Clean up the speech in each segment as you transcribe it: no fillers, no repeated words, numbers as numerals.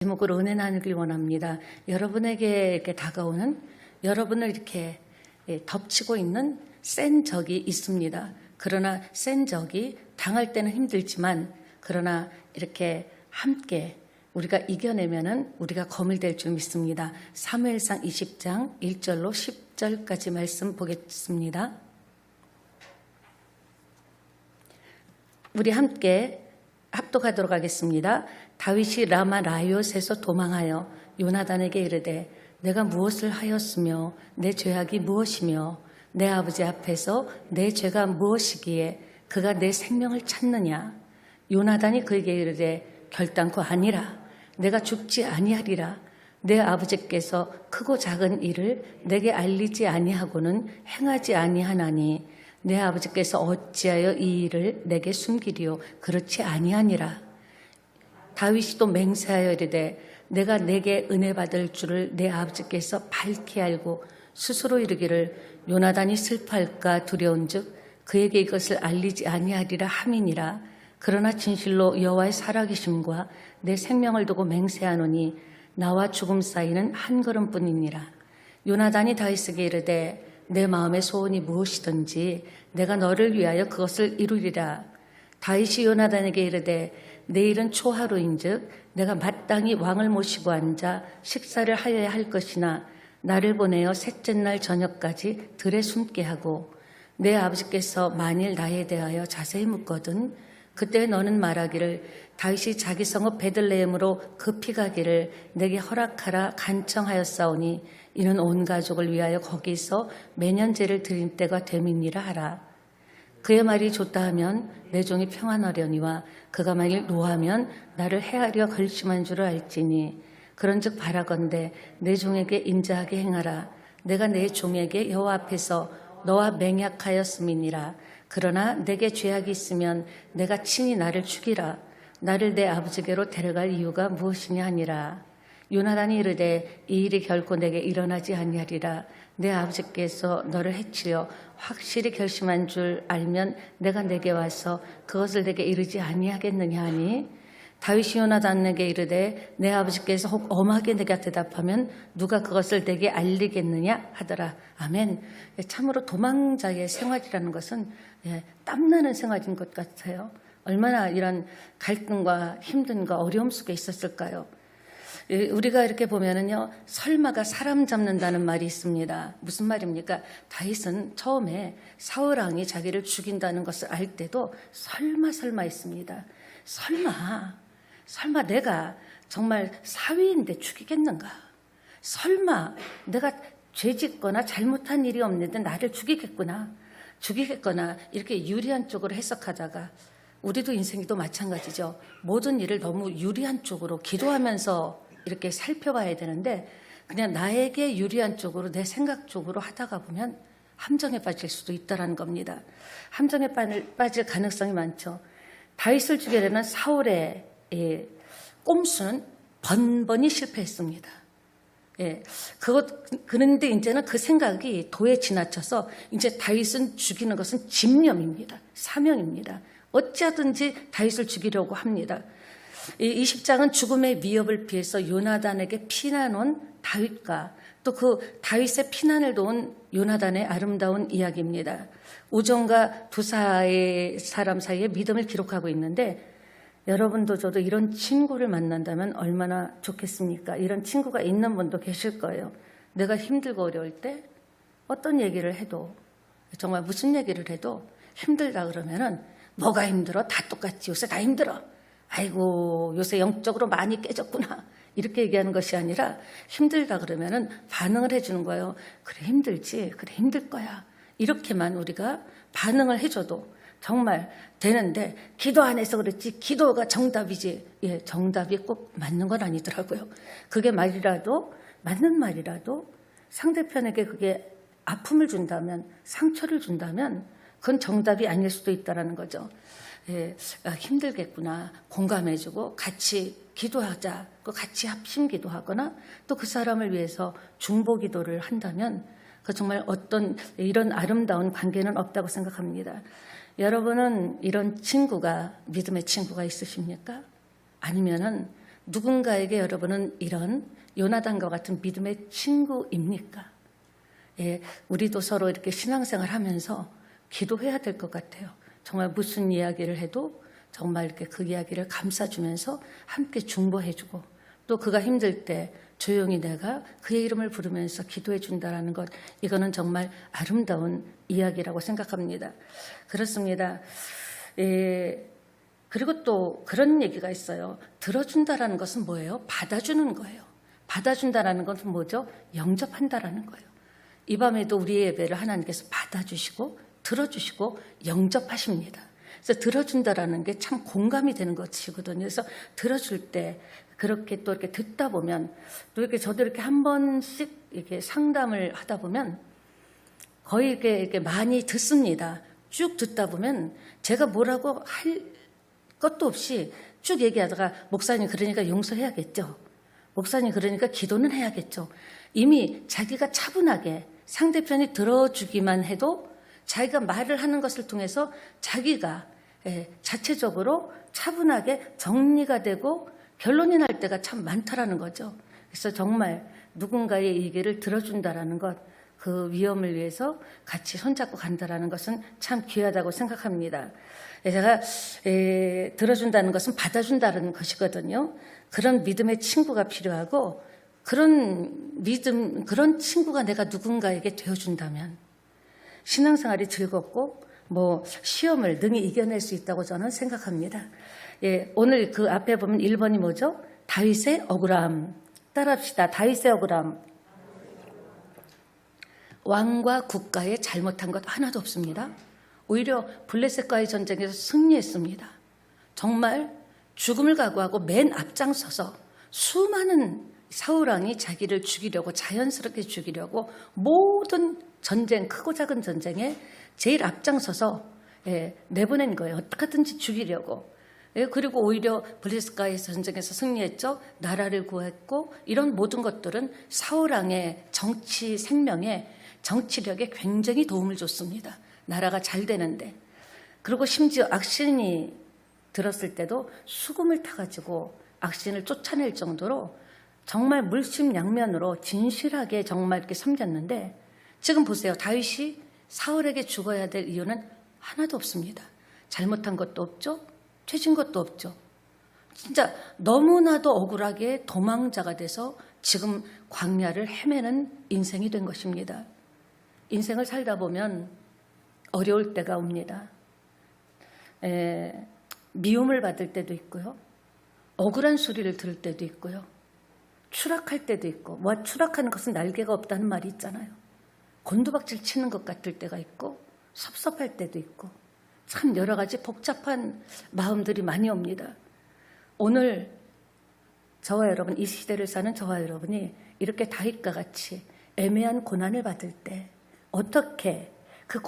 제목으로 은혜 나누길 원합니다. 여러분에게 이렇게 다가오는, 여러분을 이렇게 덮치고 있는 센 적이 있습니다. 그러나 센 적이 당할 때는 힘들지만, 그러나 이렇게 함께 우리가 이겨내면은 우리가 거물 될 줄 믿습니다. 사무엘상 20장 1절로 10절까지 말씀 보겠습니다. 우리 함께 합독하도록 하겠습니다. 다윗이 라마 라이옷에서 도망하여 요나단에게 이르되 내가 무엇을 하였으며 내 죄악이 무엇이며 내 아버지 앞에서 내 죄가 무엇이기에 그가 내 생명을 찾느냐. 요나단이 그에게 이르되 결단코 아니라 내가 죽지 아니하리라. 내 아버지께서 크고 작은 일을 내게 알리지 아니하고는 행하지 아니하나니 내 아버지께서 어찌하여 이 일을 내게 숨기리요. 그렇지 아니하니라. 다윗이 또 맹세하여 이르되 내가 내게 은혜 받을 줄을 내 아버지께서 밝히 알고 스스로 이르기를 요나단이 슬퍼할까 두려운즉 그에게 이것을 알리지 아니하리라 함이니라. 그러나 진실로 여호와의 살아계심과 내 생명을 두고 맹세하노니 나와 죽음 사이는 한 걸음뿐이니라. 요나단이 다윗에게 이르되 내 마음의 소원이 무엇이든지 내가 너를 위하여 그것을 이루리라. 다윗이 요나단에게 이르되 내일은 초하루인즉 내가 마땅히 왕을 모시고 앉아 식사를 하여야 할 것이나 나를 보내어 셋째 날 저녁까지 들에 숨게 하고 내 아버지께서 만일 나에 대하여 자세히 묻거든 그때 너는 말하기를 다윗이 자기 성읍 베들레헴으로 급히 가기를 내게 허락하라 간청하였사오니 이는 온 가족을 위하여 거기서 매년 제를 드릴 때가 됨이니라 하라. 그의 말이 좋다 하면 내 종이 평안하려니와 그가 만일 노하면 나를 해하려 결심한 줄을 알지니 그런즉 바라건대 내 종에게 인자하게 행하라. 내가 내 종에게 여호와 앞에서 너와 맹약하였음이니라. 그러나 내게 죄악이 있으면 내가 친히 나를 죽이라. 나를 내 아버지께로 데려갈 이유가 무엇이냐 하니라. 요나단이 이르되 이 일이 결코 내게 일어나지 아니하리라. 내 아버지께서 너를 해치려 확실히 결심한 줄 알면 내가 내게 와서 그것을 내게 이르지 아니하겠느냐 하니 다윗이 요나단에게 이르되 내 아버지께서 혹 엄하게 내가 대답하면 누가 그것을 내게 알리겠느냐 하더라. 아멘. 참으로 도망자의 생활이라는 것은 땀나는 생활인 것 같아요. 얼마나 이런 갈등과 힘든과 어려움 속에 있었을까요? 우리가 이렇게 보면은요, 설마가 사람 잡는다는 말이 있습니다. 무슨 말입니까? 다윗은 처음에 사울왕이 자기를 죽인다는 것을 알 때도 설마 있습니다. 설마 내가 정말 사위인데 죽이겠는가? 설마 내가 죄짓거나 잘못한 일이 없는데 나를 죽이겠거나 이렇게 유리한 쪽으로 해석하다가 우리도 인생이 또 마찬가지죠. 모든 일을 너무 유리한 쪽으로 기도하면서 이렇게 살펴봐야 되는데 그냥 나에게 유리한 쪽으로 내 생각 쪽으로 하다가 보면 함정에 빠질 수도 있다는 겁니다. 함정에 빠질 가능성이 많죠. 다윗을 죽이려는 사울의 꼼수는 번번이 실패했습니다. 그런데 이제는 그 생각이 도에 지나쳐서 이제 다윗은 죽이는 것은 집념입니다. 사명입니다. 어찌하든지 다윗을 죽이려고 합니다. 이 20장은 죽음의 위협을 피해서 요나단에게 피난 온 다윗과 또 그 다윗의 피난을 도운 요나단의 아름다운 이야기입니다. 우정과 두 사람 사이의 믿음을 기록하고 있는데 여러분도 저도 이런 친구를 만난다면 얼마나 좋겠습니까? 이런 친구가 있는 분도 계실 거예요. 내가 힘들고 어려울 때 어떤 얘기를 해도 정말 무슨 얘기를 해도 힘들다 그러면은 뭐가 힘들어? 다 똑같지. 요새 다 힘들어. 아이고 요새 영적으로 많이 깨졌구나 이렇게 얘기하는 것이 아니라 힘들다 그러면은 반응을 해주는 거예요. 그래 힘들지, 그래 힘들 거야 이렇게만 우리가 반응을 해줘도 정말 되는데 기도 안 해서 그렇지 기도가 정답이지. 정답이 꼭 맞는 건 아니더라고요. 그게 맞는 말이라도 상대편에게 그게 아픔을 준다면 상처를 준다면 그건 정답이 아닐 수도 있다는 거죠. 힘들겠구나 공감해주고 같이 기도하자, 같이 합심 기도하거나 또 그 사람을 위해서 중보 기도를 한다면 그 정말 어떤 이런 아름다운 관계는 없다고 생각합니다. 여러분은 이런 친구가 믿음의 친구가 있으십니까? 아니면은 누군가에게 여러분은 이런 요나단과 같은 믿음의 친구입니까? 예, 우리도 서로 이렇게 신앙생활 하면서 기도해야 될 것 같아요. 정말 무슨 이야기를 해도 정말 이렇게 그 이야기를 감싸주면서 함께 중보해주고, 또 그가 힘들 때 조용히 내가 그의 이름을 부르면서 기도해 준다라는 것, 이거는 정말 아름다운 이야기라고 생각합니다. 그렇습니다. 예, 그리고 또 그런 얘기가 있어요. 들어준다라는 것은 뭐예요? 받아주는 거예요. 받아준다라는 것은 뭐죠? 영접한다라는 거예요. 이 밤에도 우리의 예배를 하나님께서 받아주시고 들어주시고 영접하십니다. 그래서 들어준다라는 게 참 공감이 되는 것이거든요. 그래서 들어줄 때 그렇게 또 이렇게 듣다 보면, 또 이렇게 저도 이렇게 한 번씩 이렇게 상담을 하다 보면 거의 이렇게 많이 듣습니다. 쭉 듣다 보면 제가 뭐라고 할 것도 없이 쭉 얘기하다가, 목사님 그러니까 용서해야겠죠. 목사님 그러니까 기도는 해야겠죠. 이미 자기가 차분하게 상대편이 들어주기만 해도 자기가 말을 하는 것을 통해서 자기가 자체적으로 차분하게 정리가 되고 결론이 날 때가 참 많다라는 거죠. 그래서 정말 누군가의 얘기를 들어준다라는 것, 그 위험을 위해서 같이 손잡고 간다라는 것은 참 귀하다고 생각합니다. 제가 들어준다는 것은 받아준다는 것이거든요. 그런 믿음의 친구가 필요하고, 그런 믿음, 그런 친구가 내가 누군가에게 되어준다면 신앙생활이 즐겁고 시험을 능히 이겨낼 수 있다고 저는 생각합니다. 예, 오늘 그 앞에 보면 1번이 뭐죠? 다윗의 억울함. 따라합시다. 다윗의 억울함. 왕과 국가에 잘못한 것 하나도 없습니다. 오히려 블레셋과의 전쟁에서 승리했습니다. 정말 죽음을 각오하고 맨 앞장서서 수많은 사울왕이 자기를 죽이려고, 자연스럽게 죽이려고 모든 전쟁, 크고 작은 전쟁에 제일 앞장서서 내보낸 거예요. 어떻게든지 죽이려고. 그리고 오히려 블레셋과의 전쟁에서 승리했죠. 나라를 구했고, 이런 모든 것들은 사울왕의 정치 생명에, 정치력에 굉장히 도움을 줬습니다. 나라가 잘 되는데. 그리고 심지어 악신이 들었을 때도 수금을 타가지고 악신을 쫓아낼 정도로 정말 물심양면으로 진실하게 정말 이렇게 섬겼는데, 지금 보세요. 다윗이 사울에게 죽어야 될 이유는 하나도 없습니다. 잘못한 것도 없죠. 죄진 것도 없죠. 진짜 너무나도 억울하게 도망자가 돼서 지금 광야를 헤매는 인생이 된 것입니다. 인생을 살다 보면 어려울 때가 옵니다. 미움을 받을 때도 있고요. 억울한 소리를 들을 때도 있고요. 추락할 때도 있고, 추락하는 것은 날개가 없다는 말이 있잖아요. 곤두박질 치는 것 같을 때가 있고, 섭섭할 때도 있고, 참 여러 가지 복잡한 마음들이 많이 옵니다. 오늘 저와 여러분, 이 시대를 사는 저와 여러분이 이렇게 다윗과 같이 애매한 고난을 받을 때 어떻게 그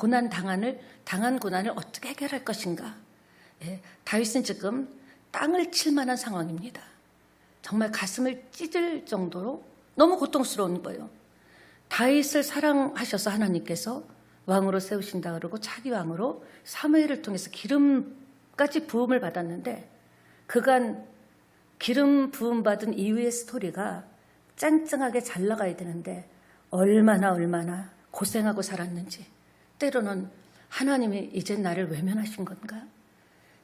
당한 고난을 어떻게 해결할 것인가. 다윗은 지금 땅을 칠 만한 상황입니다. 정말 가슴을 찢을 정도로 너무 고통스러운 거예요. 다윗을 사랑하셔서 하나님께서 왕으로 세우신다 그러고 차기 왕으로 사무엘을 통해서 기름까지 부음을 받았는데, 그간 기름 부음 받은 이후의 스토리가 짱짱하게 잘 나가야 되는데 얼마나 고생하고 살았는지, 때로는 하나님이 이제 나를 외면하신 건가?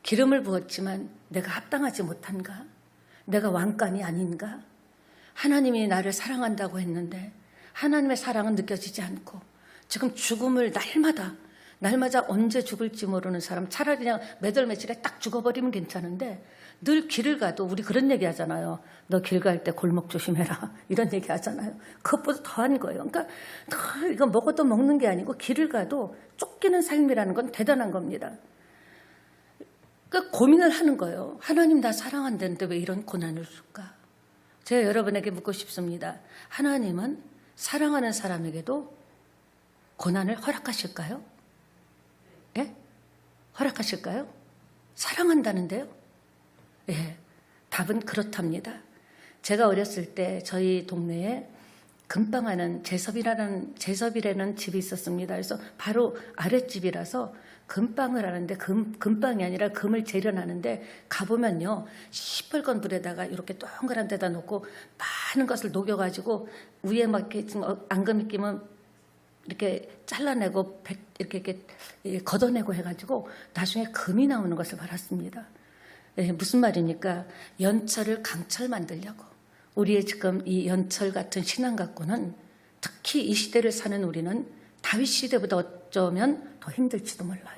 기름을 부었지만 내가 합당하지 못한가? 내가 왕관이 아닌가? 하나님이 나를 사랑한다고 했는데 하나님의 사랑은 느껴지지 않고, 지금 죽음을 날마다 언제 죽을지 모르는 사람, 차라리 그냥 매달매질에 딱 죽어버리면 괜찮은데, 늘 길을 가도 우리 그런 얘기 하잖아요. 너 길 갈 때 골목 조심해라. 이런 얘기 하잖아요. 그것보다 더한 거예요. 그러니까 이거 먹어도 먹는 게 아니고 길을 가도 쫓기는 삶이라는 건 대단한 겁니다. 그러니까 고민을 하는 거예요. 하나님 나 사랑한다는데 왜 이런 고난을 줄까? 제가 여러분에게 묻고 싶습니다. 하나님은 사랑하는 사람에게도 고난을 허락하실까요? 예? 허락하실까요? 사랑한다는데요? 예, 답은 그렇답니다. 제가 어렸을 때 저희 동네에 금방하는 제섭이라는 집이 있었습니다. 그래서 바로 아랫집이라서 금방을 하는데 금방이 아니라 금을 재련하는데 가보면요, 시뻘건 불에다가 이렇게 동그란 데다 놓고 많은 것을 녹여가지고 위에 막 이렇게 앙금이 끼면 이렇게 잘라내고 이렇게 걷어내고 해가지고 나중에 금이 나오는 것을 알았습니다. 무슨 말이니까 연철을 강철 만들려고 우리의 지금 이 연철 같은 신앙 갖고는 특히 이 시대를 사는 우리는 다윗 시대보다 어쩌면 더 힘들지도 몰라요.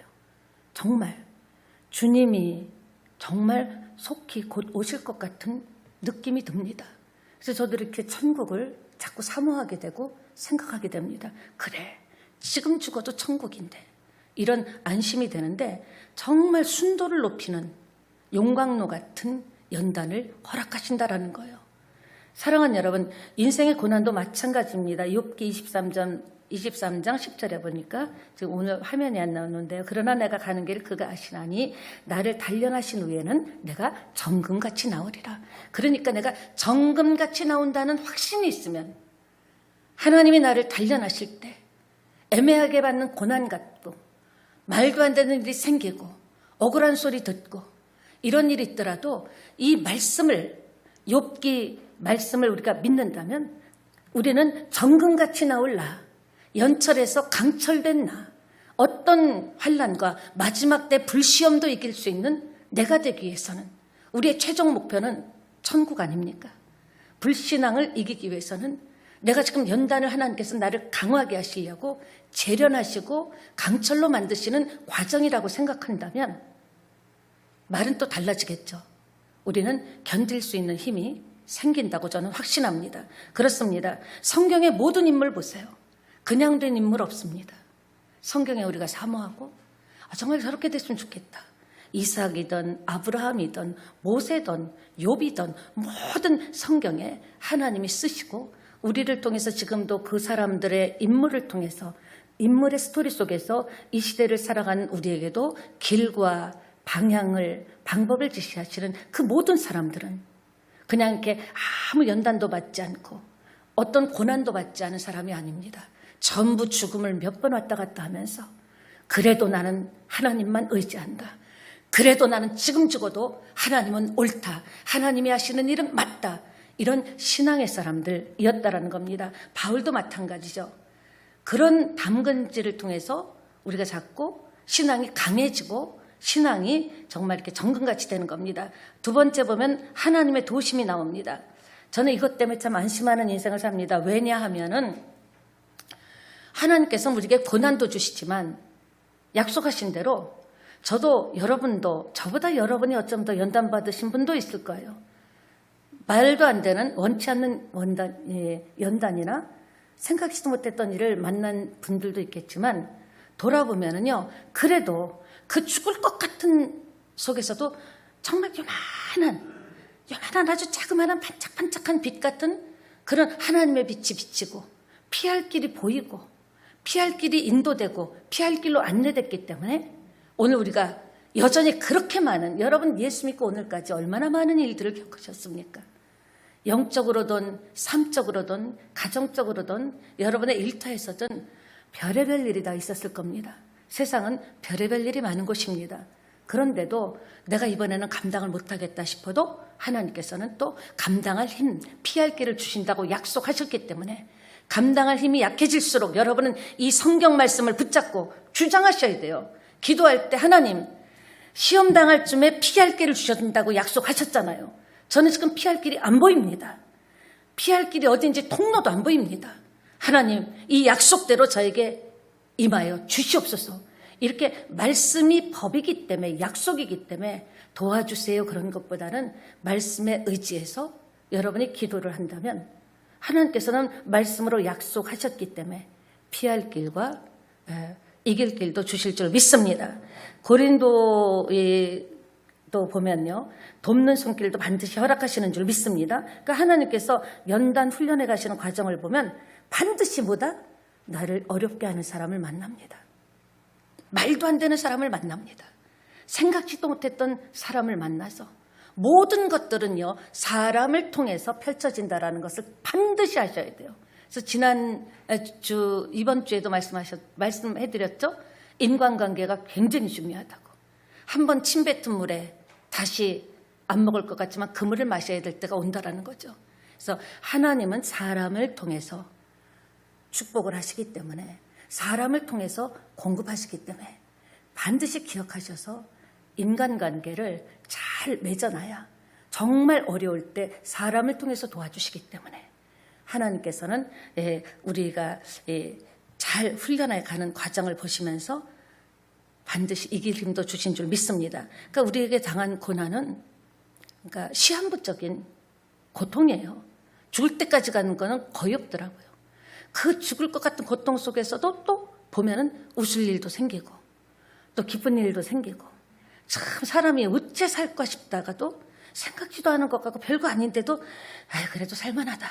정말 주님이 정말 속히 곧 오실 것 같은 느낌이 듭니다. 그래서 저도 이렇게 천국을 자꾸 사모하게 되고 생각하게 됩니다. 그래, 지금 죽어도 천국인데 이런 안심이 되는데 정말 순도를 높이는 용광로 같은 연단을 허락하신다라는 거예요. 사랑하는 여러분, 인생의 고난도 마찬가지입니다. 욥기 23장 10절에 보니까 지금 오늘 화면이 안 나오는데요. 그러나 내가 가는 길을 그가 아시나니 나를 단련하신 후에는 내가 정금같이 나오리라. 그러니까 내가 정금같이 나온다는 확신이 있으면 하나님이 나를 단련하실 때 애매하게 받는 고난 같고 말도 안 되는 일이 생기고 억울한 소리 듣고 이런 일이 있더라도 이 말씀을, 욥기 말씀을 우리가 믿는다면 우리는 정금같이 나올 나, 연철에서 강철된 나, 어떤 환난과 마지막 때 불시험도 이길 수 있는 내가 되기 위해서는 우리의 최종 목표는 천국 아닙니까? 불신앙을 이기기 위해서는 내가 지금 연단을 하나님께서 나를 강하게 하시려고 재련하시고 강철로 만드시는 과정이라고 생각한다면 말은 또 달라지겠죠. 우리는 견딜 수 있는 힘이 생긴다고 저는 확신합니다. 그렇습니다. 성경의 모든 인물 보세요. 그냥 된 인물 없습니다. 성경에 우리가 사모하고 정말 저렇게 됐으면 좋겠다. 이삭이든 아브라함이든 모세든 욥이든 모든 성경에 하나님이 쓰시고 우리를 통해서 지금도 그 사람들의 인물을 통해서 인물의 스토리 속에서 이 시대를 살아가는 우리에게도 길과 방향을, 방법을 지시하시는 그 모든 사람들은 그냥 이렇게 아무 연단도 받지 않고 어떤 고난도 받지 않은 사람이 아닙니다. 전부 죽음을 몇 번 왔다 갔다 하면서 그래도 나는 하나님만 의지한다. 그래도 나는 지금 죽어도 하나님은 옳다. 하나님이 하시는 일은 맞다. 이런 신앙의 사람들이었다라는 겁니다. 바울도 마찬가지죠. 그런 담근질을 통해서 우리가 자꾸 신앙이 강해지고 신앙이 정말 이렇게 정금같이 되는 겁니다. 두 번째 보면 하나님의 도심이 나옵니다. 저는 이것 때문에 참 안심하는 인생을 삽니다. 왜냐하면은 하나님께서 우리에게 고난도 주시지만 약속하신 대로 저도 여러분도 저보다 여러분이 어쩜 더 연단 받으신 분도 있을 거예요. 말도 안 되는 원치 않는 연단이나 생각지도 못했던 일을 만난 분들도 있겠지만 돌아보면은요, 그래도 그 죽을 것 같은 속에서도 정말 요만한 아주 자그마한 반짝반짝한 빛 같은 그런 하나님의 빛이 비치고 피할 길이 보이고 피할 길이 인도되고 피할 길로 안내됐기 때문에 오늘 우리가 여전히 그렇게 많은, 여러분 예수 믿고 오늘까지 얼마나 많은 일들을 겪으셨습니까? 영적으로든 삶적으로든 가정적으로든 여러분의 일터에서든 별의별 일이 다 있었을 겁니다. 세상은 별의별 일이 많은 곳입니다. 그런데도 내가 이번에는 감당을 못하겠다 싶어도 하나님께서는 또 감당할 힘, 피할 길을 주신다고 약속하셨기 때문에 감당할 힘이 약해질수록 여러분은 이 성경 말씀을 붙잡고 주장하셔야 돼요. 기도할 때 하나님, 시험 당할 쯤에 피할 길을 주신다고 약속하셨잖아요. 저는 지금 피할 길이 안 보입니다. 피할 길이 어딘지 통로도 안 보입니다. 하나님, 이 약속대로 저에게 임하여 주시옵소서. 이렇게 말씀이 법이기 때문에, 약속이기 때문에 도와주세요. 그런 것보다는 말씀에 의지해서 여러분이 기도를 한다면 하나님께서는 말씀으로 약속하셨기 때문에 피할 길과 이길 길도 주실 줄 믿습니다. 고린도에 또 보면요, 돕는 손길도 반드시 허락하시는 줄 믿습니다. 그러니까 하나님께서 연단 훈련해 가시는 과정을 보면 반드시 뭐다? 나를 어렵게 하는 사람을 만납니다. 말도 안 되는 사람을 만납니다. 생각지도 못했던 사람을 만나서 모든 것들은요, 사람을 통해서 펼쳐진다라는 것을 반드시 하셔야 돼요. 그래서 이번 주에도 말씀해드렸죠. 인간관계가 굉장히 중요하다고. 한번 침 뱉은 물에 다시 안 먹을 것 같지만 그 물을 마셔야 될 때가 온다라는 거죠. 그래서 하나님은 사람을 통해서 축복을 하시기 때문에, 사람을 통해서 공급하시기 때문에 반드시 기억하셔서 인간관계를 잘 맺어놔야 정말 어려울 때 사람을 통해서 도와주시기 때문에 하나님께서는 우리가 잘 훈련해 가는 과정을 보시면서 반드시 이길 힘도 주신 줄 믿습니다. 그러니까 우리에게 당한 고난은 그러니까 시한부적인 고통이에요. 죽을 때까지 가는 거는 거의 없더라고요. 그 죽을 것 같은 고통 속에서도 또 보면은 웃을 일도 생기고 또 기쁜 일도 생기고, 참 사람이 어째 살까 싶다가도 생각지도 않은 것 같고 별거 아닌데도 그래도 살만하다.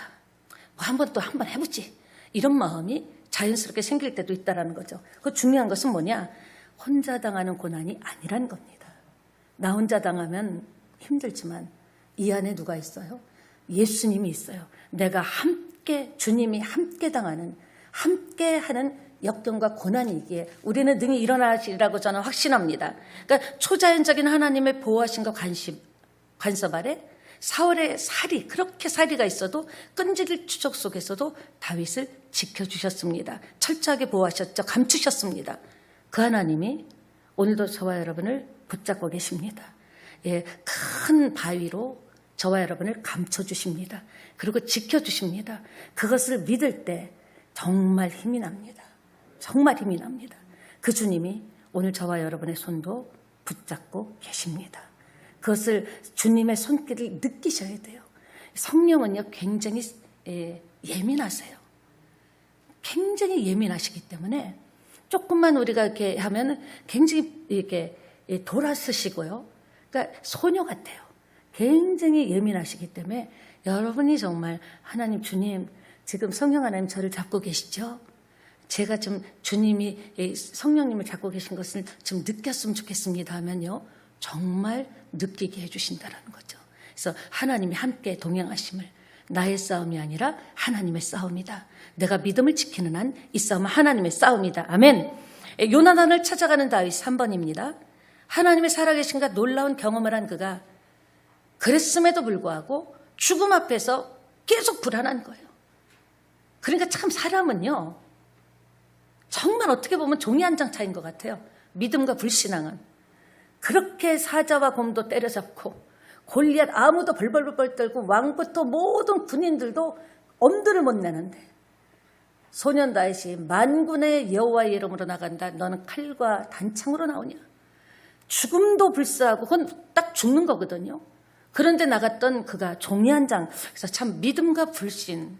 뭐 한번 해보지. 이런 마음이 자연스럽게 생길 때도 있다라는 거죠. 그 중요한 것은 뭐냐? 혼자 당하는 고난이 아니란 겁니다. 나 혼자 당하면 힘들지만 이 안에 누가 있어요? 예수님이 있어요. 내가 함께, 주님이 함께 당하는, 함께 하는 역경과 고난이기에 우리는 능히 일어나시리라고 저는 확신합니다. 그러니까 초자연적인 하나님의 보호하심과 간섭 아래 사울의 살이, 그렇게 살이가 있어도 끈질길 추적 속에서도 다윗을 지켜주셨습니다. 철저하게 보호하셨죠. 감추셨습니다. 그 하나님이 오늘도 저와 여러분을 붙잡고 계십니다. 큰 바위로 저와 여러분을 감춰주십니다. 그리고 지켜주십니다. 그것을 믿을 때 정말 힘이 납니다. 정말 힘이 납니다. 그 주님이 오늘 저와 여러분의 손도 붙잡고 계십니다. 그것을 주님의 손길을 느끼셔야 돼요. 성령은요, 굉장히 예민하세요. 굉장히 예민하시기 때문에 조금만 우리가 이렇게 하면 굉장히 이렇게 돌아서시고요. 그러니까 소녀 같아요. 굉장히 예민하시기 때문에 여러분이 정말 하나님, 주님, 지금 성령 하나님 저를 잡고 계시죠? 제가 좀 주님이 성령님을 잡고 계신 것을 좀 느꼈으면 좋겠습니다 하면요, 정말 느끼게 해주신다는 거죠. 그래서 하나님이 함께 동행하심을, 나의 싸움이 아니라 하나님의 싸움이다. 내가 믿음을 지키는 한 이 싸움은 하나님의 싸움이다. 아멘. 요나단을 찾아가는 다윗 3번입니다. 하나님의 살아계신가 놀라운 경험을 한 그가 그랬음에도 불구하고 죽음 앞에서 계속 불안한 거예요. 그러니까 참 사람은요, 정말 어떻게 보면 종이 한 장 차이인 것 같아요. 믿음과 불신앙은. 그렇게 사자와 곰도 때려잡고 골리앗 아무도 벌벌벌 떨고 왕부터 모든 군인들도 엄두를 못 내는데 소년 다윗이 만군의 여호와의 이름으로 나간다. 너는 칼과 단창으로 나오냐. 죽음도 불사하고 그건 딱 죽는 거거든요. 그런데 나갔던 그가 종이 한 장. 그래서 참 믿음과 불신.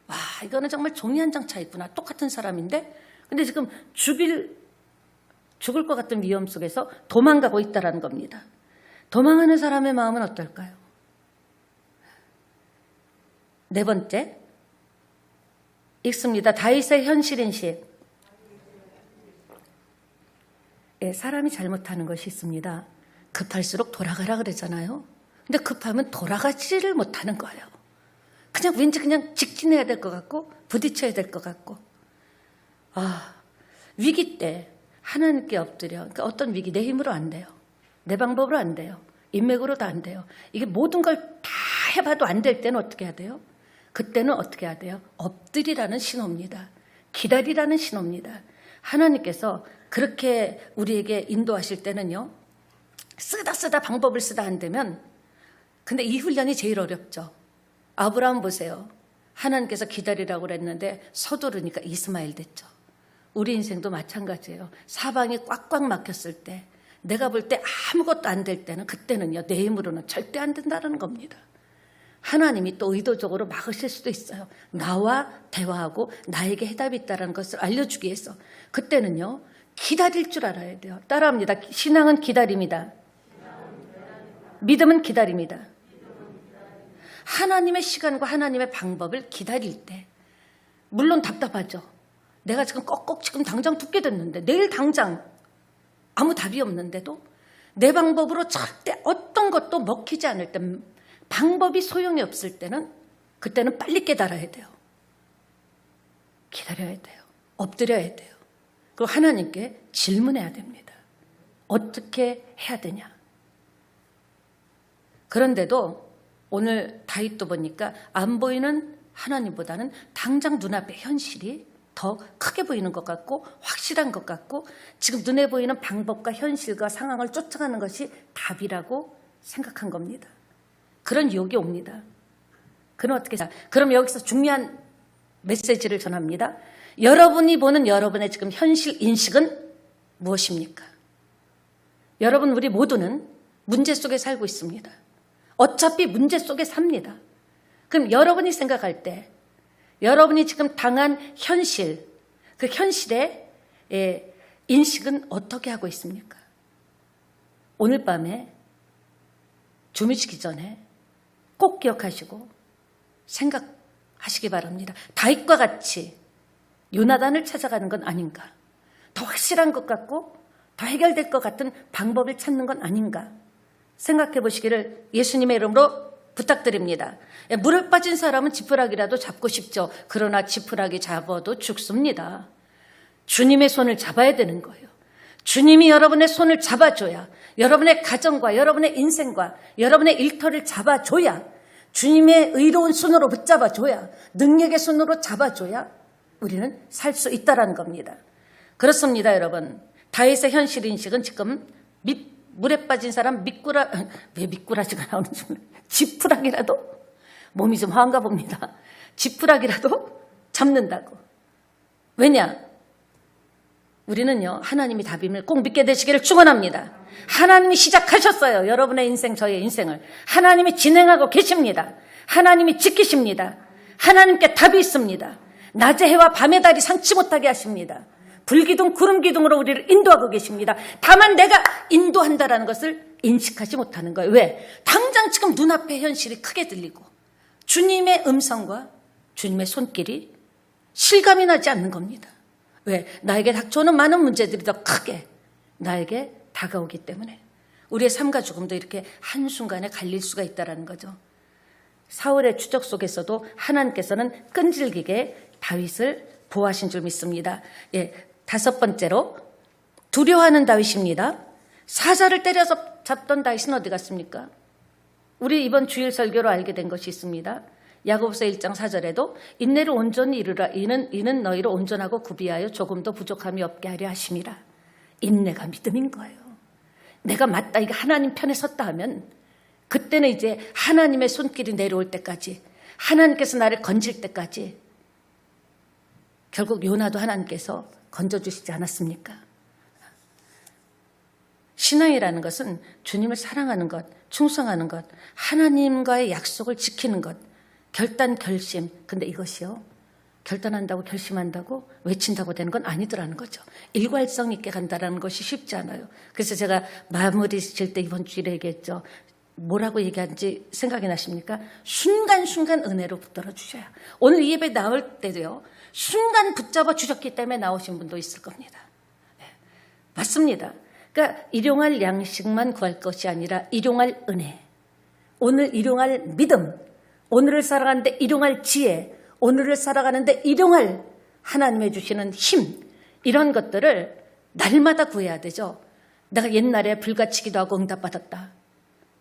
와, 이거는 정말 종이 한 장 차이구나. 똑같은 사람인데 근데 지금 죽을 것 같은 위험 속에서 도망가고 있다는 겁니다. 도망하는 사람의 마음은 어떨까요? 네 번째 읽습니다. 다윗의 현실인식. 사람이 잘못하는 것이 있습니다. 급할수록 돌아가라 그러잖아요. 근데 급하면 돌아가지를 못하는 거예요. 그냥 왠지 그냥 직진해야 될 것 같고 부딪혀야 될 것 같고. 위기 때 하나님께 엎드려. 그러니까 어떤 위기, 내 힘으로 안 돼요. 내 방법으로 안 돼요. 인맥으로도 안 돼요. 이게 모든 걸 다 해봐도 안 될 때는 어떻게 해야 돼요? 그때는 어떻게 해야 돼요? 엎드리라는 신호입니다. 기다리라는 신호입니다. 하나님께서 그렇게 우리에게 인도하실 때는요, 쓰다 방법을 쓰다 안 되면, 근데 이 훈련이 제일 어렵죠. 아브라함 보세요. 하나님께서 기다리라고 그랬는데 서두르니까 이스마엘 됐죠. 우리 인생도 마찬가지예요. 사방이 꽉꽉 막혔을 때, 내가 볼 때 아무것도 안 될 때는, 그때는요, 내 힘으로는 절대 안 된다는 겁니다. 하나님이 또 의도적으로 막으실 수도 있어요. 나와 대화하고 나에게 해답이 있다는 것을 알려주기 위해서. 그때는요, 기다릴 줄 알아야 돼요. 따라합니다. 신앙은 기다림이다. 믿음은 기다림이다. 하나님의 시간과 하나님의 방법을 기다릴 때, 물론 답답하죠. 내가 지금 꺽꺽 지금 당장 죽게 됐는데, 내일 당장 아무 답이 없는데도 내 방법으로 절대 어떤 것도 먹히지 않을 때, 방법이 소용이 없을 때는, 그때는 빨리 깨달아야 돼요. 기다려야 돼요. 엎드려야 돼요. 그리고 하나님께 질문해야 됩니다. 어떻게 해야 되냐. 그런데도 오늘 다윗도 보니까 안 보이는 하나님보다는 당장 눈앞의 현실이 더 크게 보이는 것 같고 확실한 것 같고 지금 눈에 보이는 방법과 현실과 상황을 쫓아가는 것이 답이라고 생각한 겁니다. 그런 유혹이 옵니다. 그럼 어떻게 해요? 그럼 여기서 중요한 메시지를 전합니다. 여러분이 보는 여러분의 지금 현실 인식은 무엇입니까? 여러분, 우리 모두는 문제 속에 살고 있습니다. 어차피 문제 속에 삽니다. 그럼 여러분이 생각할 때 여러분이 지금 당한 현실, 그 현실의 인식은 어떻게 하고 있습니까? 오늘 밤에 주무시기 전에 꼭 기억하시고 생각하시기 바랍니다. 다윗과 같이 요나단을 찾아가는 건 아닌가? 더 확실한 것 같고 더 해결될 것 같은 방법을 찾는 건 아닌가? 생각해 보시기를 예수님의 이름으로 부탁드립니다. 물에 빠진 사람은 지푸라기라도 잡고 싶죠. 그러나 지푸라기 잡아도 죽습니다. 주님의 손을 잡아야 되는 거예요. 주님이 여러분의 손을 잡아줘야, 여러분의 가정과 여러분의 인생과 여러분의 일터를 잡아줘야, 주님의 의로운 손으로 붙잡아줘야, 능력의 손으로 잡아줘야 우리는 살 수 있다는 겁니다. 그렇습니다, 여러분. 다윗의 현실 인식은 지금 물에 빠진 사람 왜 미꾸라지가 나오는지 몰라요. 지푸라기라도, 몸이 좀 화한가 봅니다. 지푸라기라도 잡는다고. 왜냐? 우리는요, 하나님이 답임을 꼭 믿게 되시기를 축원합니다. 하나님이 시작하셨어요. 여러분의 인생, 저의 인생을. 하나님이 진행하고 계십니다. 하나님이 지키십니다. 하나님께 답이 있습니다. 낮의 해와 밤의 달이 상치 못하게 하십니다. 불기둥, 구름기둥으로 우리를 인도하고 계십니다. 다만 내가 인도한다라는 것을 인식하지 못하는 거예요. 왜? 당장 지금 눈앞의 현실이 크게 들리고 주님의 음성과 주님의 손길이 실감이 나지 않는 겁니다. 왜? 나에게 닥쳐오는 많은 문제들이 더 크게 나에게 다가오기 때문에 우리의 삶과 죽음도 이렇게 한순간에 갈릴 수가 있다는 거죠. 사울의 추적 속에서도 하나님께서는 끈질기게 다윗을 보호하신 줄 믿습니다. 다섯 번째로 두려워하는 다윗입니다. 사자를 때려서 잡던 다윗은 어디 갔습니까? 우리 이번 주일 설교로 알게 된 것이 있습니다. 야고보서 1장 4절에도 인내를 온전히 이루라. 이는 너희를 온전하고 구비하여 조금도 부족함이 없게 하려 하심이라. 인내가 믿음인 거예요. 내가 맞다, 이거 하나님 편에 섰다 하면 그때는 이제 하나님의 손길이 내려올 때까지, 하나님께서 나를 건질 때까지, 결국 요나도 하나님께서 건져주시지 않았습니까? 신앙이라는 것은 주님을 사랑하는 것, 충성하는 것, 하나님과의 약속을 지키는 것, 결단, 결심. 근데 이것이요, 결단한다고 결심한다고 외친다고 되는 건 아니더라는 거죠. 일괄성 있게 간다는 것이 쉽지 않아요. 그래서 제가 마무리 질 때 이번 주일에 얘기했죠. 뭐라고 얘기하는지 생각이 나십니까? 순간순간 은혜로 붙들어 주셔야. 오늘 이 예배 나올 때도요, 순간 붙잡아 주셨기 때문에 나오신 분도 있을 겁니다. 네, 맞습니다. 그러니까 일용할 양식만 구할 것이 아니라 일용할 은혜, 오늘 일용할 믿음, 오늘을 살아가는데 일용할 지혜, 오늘을 살아가는데 일용할 하나님의 주시는 힘, 이런 것들을 날마다 구해야 되죠. 내가 옛날에 불가치기도 하고 응답받았다.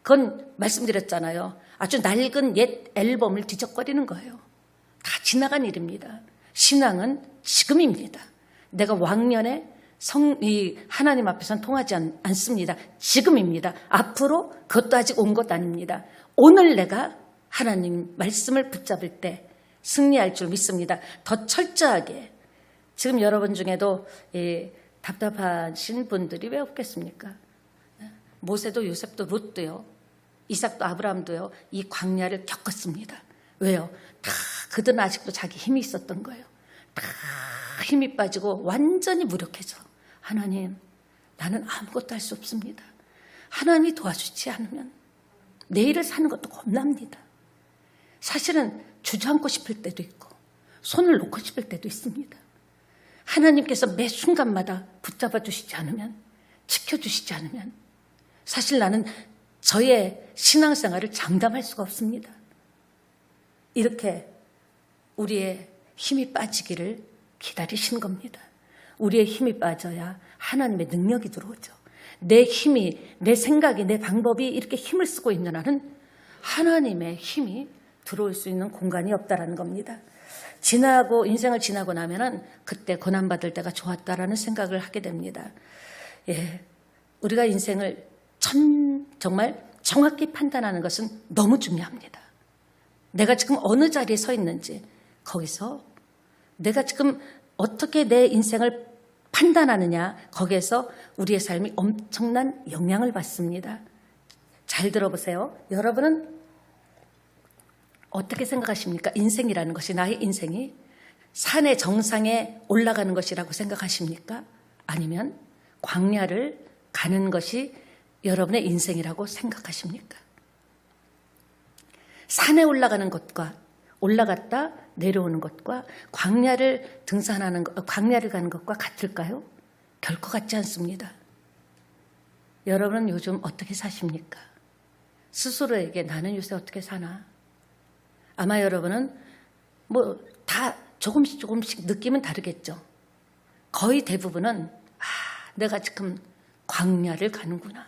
그건 말씀드렸잖아요. 아주 낡은 옛 앨범을 뒤적거리는 거예요. 다 지나간 일입니다. 신앙은 지금입니다. 내가 왕년에 하나님 앞에서는 통하지 않습니다. 지금입니다. 앞으로 그것도 아직 온 것 아닙니다. 오늘 내가 하나님 말씀을 붙잡을 때 승리할 줄 믿습니다. 더 철저하게. 지금 여러분 중에도 답답하신 분들이 왜 없겠습니까? 모세도 요셉도 롯도요, 이삭도 아브라함도요, 이 광야를 겪었습니다. 왜요? 다 그들은 아직도 자기 힘이 있었던 거예요. 다 힘이 빠지고 완전히 무력해져. 하나님, 나는 아무것도 할 수 없습니다. 하나님이 도와주지 않으면 내일을 사는 것도 겁납니다. 사실은 주저앉고 싶을 때도 있고 손을 놓고 싶을 때도 있습니다. 하나님께서 매 순간마다 붙잡아 주시지 않으면, 지켜주시지 않으면 사실 나는 저의 신앙생활을 장담할 수가 없습니다. 이렇게 우리의 힘이 빠지기를 기다리시는 겁니다. 우리의 힘이 빠져야 하나님의 능력이 들어오죠. 내 힘이, 내 생각이, 내 방법이 이렇게 힘을 쓰고 있는 한은 하나님의 힘이 들어올 수 있는 공간이 없다라는 겁니다. 인생을 지나고 나면은 그때 고난받을 때가 좋았다라는 생각을 하게 됩니다. 예, 우리가 인생을 정말 정확히 판단하는 것은 너무 중요합니다. 내가 지금 어느 자리에 서 있는지, 거기서 내가 지금 어떻게 내 인생을 판단하느냐, 거기에서 우리의 삶이 엄청난 영향을 받습니다. 잘 들어보세요. 여러분은 어떻게 생각하십니까? 인생이라는 것이, 나의 인생이 산의 정상에 올라가는 것이라고 생각하십니까? 아니면 광야를 가는 것이 여러분의 인생이라고 생각하십니까? 산에 올라가는 것과 올라갔다 내려오는 것과 광야를 광야를 가는 것과 같을까요? 결코 같지 않습니다. 여러분은 요즘 어떻게 사십니까? 스스로에게 나는 요새 어떻게 사나? 아마 여러분은 다 조금씩 느낌은 다르겠죠. 거의 대부분은 내가 지금 광야를 가는구나.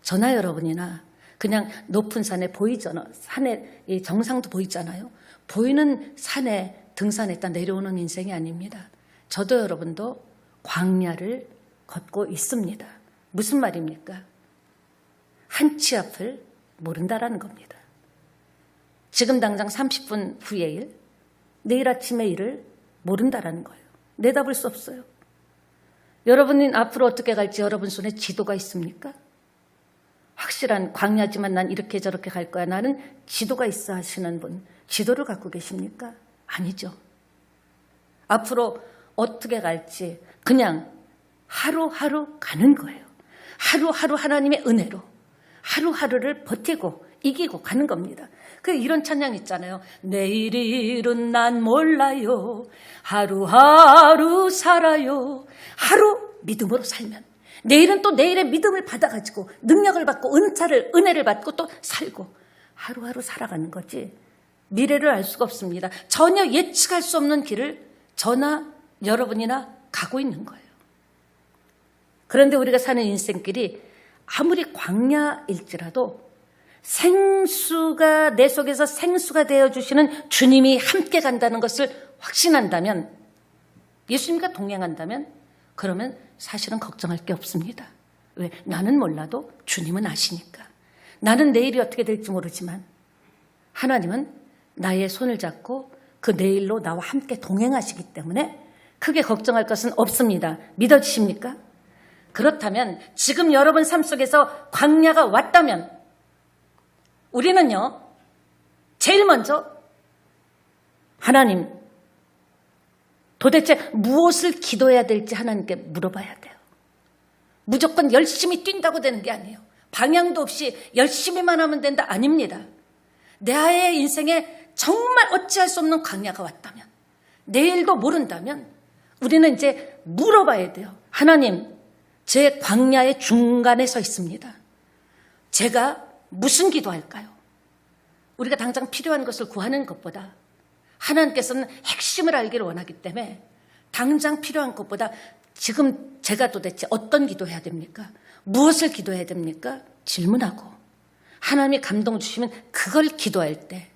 저나 여러분이나 그냥 높은 산에 보이잖아. 산에 이 정상도 보이잖아요. 보이는 산에 등산했다 내려오는 인생이 아닙니다. 저도 여러분도 광야를 걷고 있습니다. 무슨 말입니까? 한 치 앞을 모른다라는 겁니다. 지금 당장 30분 후의 일, 내일 아침의 일을 모른다라는 거예요. 내다볼 수 없어요. 여러분은 앞으로 어떻게 갈지 여러분 손에 지도가 있습니까? 확실한 광야지만 난 이렇게 저렇게 갈 거야. 나는 지도가 있어 하시는 분, 지도를 갖고 계십니까? 아니죠. 앞으로 어떻게 갈지 그냥 하루하루 가는 거예요. 하루하루 하나님의 은혜로 하루하루를 버티고 이기고 가는 겁니다. 이런 찬양 있잖아요. 내일 일은 난 몰라요. 하루하루 살아요. 하루 믿음으로 살면 내일은 또 내일의 믿음을 받아가지고 능력을 받고 은혜를 받고 또 살고 하루하루 살아가는 거지. 미래를 알 수가 없습니다. 전혀 예측할 수 없는 길을 저나 여러분이나 가고 있는 거예요. 그런데 우리가 사는 인생길이 아무리 광야일지라도 생수가 내 속에서 생수가 되어주시는 주님이 함께 간다는 것을 확신한다면, 예수님과 동행한다면, 그러면 사실은 걱정할 게 없습니다. 왜? 나는 몰라도 주님은 아시니까. 나는 내일이 어떻게 될지 모르지만 하나님은 나의 손을 잡고 그 내일로 나와 함께 동행하시기 때문에 크게 걱정할 것은 없습니다. 믿어지십니까? 그렇다면 지금 여러분 삶 속에서 광야가 왔다면 우리는요, 제일 먼저 하나님, 도대체 무엇을 기도해야 될지 하나님께 물어봐야 돼요. 무조건 열심히 뛴다고 되는 게 아니에요. 방향도 없이 열심히만 하면 된다, 아닙니다. 내 인생에 정말 어찌할 수 없는 광야가 왔다면, 내일도 모른다면 우리는 이제 물어봐야 돼요. 하나님, 제 광야의 중간에 서 있습니다. 제가 무슨 기도할까요? 우리가 당장 필요한 것을 구하는 것보다 하나님께서는 핵심을 알기를 원하기 때문에 당장 필요한 것보다 지금 제가 도대체 어떤 기도해야 됩니까? 무엇을 기도해야 됩니까? 질문하고 하나님이 감동 주시면 그걸 기도할 때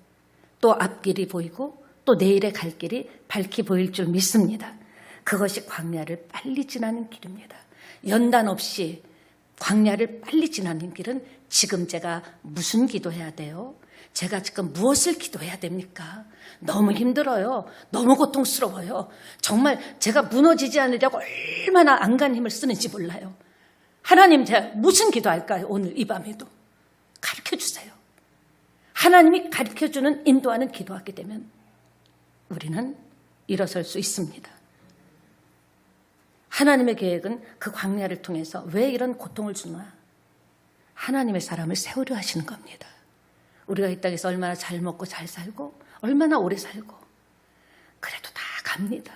또 앞길이 보이고 또 내일의 갈 길이 밝히 보일 줄 믿습니다. 그것이 광야를 빨리 지나는 길입니다. 연단 없이 광야를 빨리 지나는 길은 지금 제가 무슨 기도해야 돼요? 제가 지금 무엇을 기도해야 됩니까? 너무 힘들어요. 너무 고통스러워요. 정말 제가 무너지지 않으려고 얼마나 안간 힘을 쓰는지 몰라요. 하나님, 제가 무슨 기도할까요? 오늘 이 밤에도. 가르쳐주세요. 하나님이 가르쳐주는 인도하는 기도하게 되면 우리는 일어설 수 있습니다. 하나님의 계획은 그 광야를 통해서 왜 이런 고통을 주나? 하나님의 사람을 세우려 하시는 겁니다. 우리가 이 땅에서 얼마나 잘 먹고 잘 살고 얼마나 오래 살고 그래도 다 갑니다.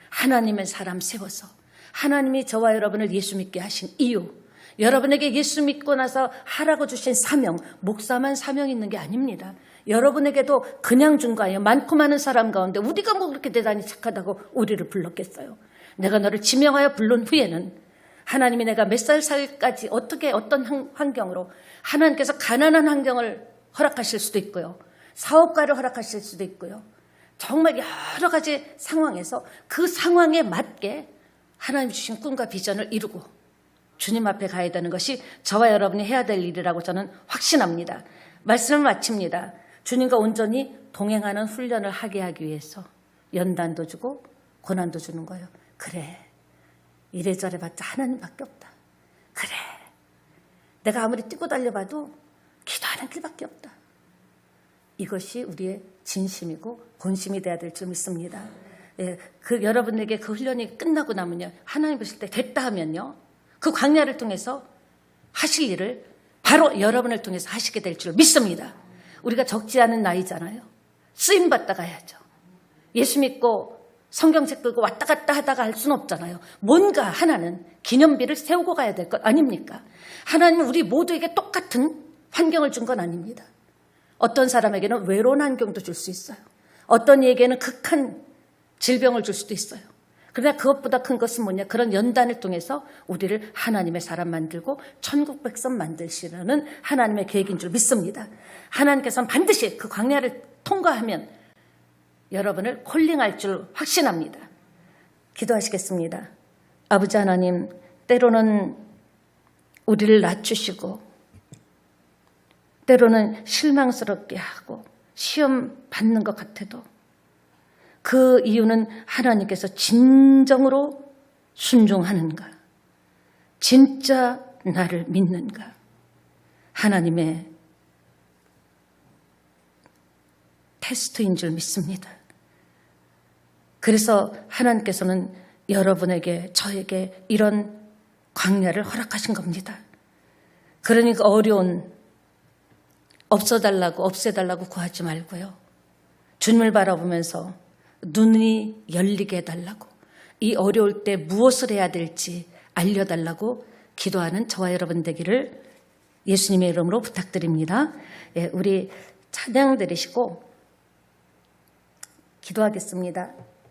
하나님의 사람 세워서 하나님이 저와 여러분을 예수 믿게 하신 이유, 여러분에게 예수 믿고 나서 하라고 주신 사명, 목사만 사명 있는 게 아닙니다. 여러분에게도 그냥 준 거 아니에요. 많고 많은 사람 가운데 우리가 뭐 그렇게 대단히 착하다고 우리를 불렀겠어요. 내가 너를 지명하여 부른 후에는 하나님이 내가 몇 살까지 어떻게 어떤 환경으로 하나님께서 가난한 환경을 허락하실 수도 있고요. 사업가를 허락하실 수도 있고요. 정말 여러 가지 상황에서 그 상황에 맞게 하나님 주신 꿈과 비전을 이루고 주님 앞에 가야 되는 것이 저와 여러분이 해야 될 일이라고 저는 확신합니다. 말씀을 마칩니다. 주님과 온전히 동행하는 훈련을 하게 하기 위해서 연단도 주고 고난도 주는 거예요. 그래, 이래저래 봤자 하나님밖에 없다. 그래, 내가 아무리 뛰고 달려봐도 기도하는 길밖에 없다. 이것이 우리의 진심이고 본심이 돼야 될 줄 믿습니다. 예, 여러분에게 그 훈련이 끝나고 나면요, 하나님 보실 때 됐다 하면요, 그 광야를 통해서 하실 일을 바로 여러분을 통해서 하시게 될 줄 믿습니다. 우리가 적지 않은 나이잖아요. 쓰임받다 가야죠. 예수 믿고 성경책 들고 왔다 갔다 하다가 할 수는 없잖아요. 뭔가 하나는 기념비를 세우고 가야 될 것 아닙니까? 하나님은 우리 모두에게 똑같은 환경을 준 건 아닙니다. 어떤 사람에게는 외로운 환경도 줄 수 있어요. 어떤 이에게는 극한 질병을 줄 수도 있어요. 그러나 그것보다 큰 것은 뭐냐? 그런 연단을 통해서 우리를 하나님의 사람 만들고 천국 백성 만드시려는 하나님의 계획인 줄 믿습니다. 하나님께서는 반드시 그 광야를 통과하면 여러분을 콜링할 줄 확신합니다. 기도하시겠습니다. 아버지 하나님, 때로는 우리를 낮추시고 때로는 실망스럽게 하고 시험 받는 것 같아도 그 이유는 하나님께서 진정으로 순종하는가, 진짜 나를 믿는가, 하나님의 테스트인 줄 믿습니다. 그래서 하나님께서는 여러분에게, 저에게 이런 광야를 허락하신 겁니다. 그러니까 어려운 없애달라고 구하지 말고요. 주님을 바라보면서 눈이 열리게 해달라고, 이 어려울 때 무엇을 해야 될지 알려달라고 기도하는 저와 여러분 되기를 예수님의 이름으로 부탁드립니다. 예, 우리 찬양 드리시고 기도하겠습니다.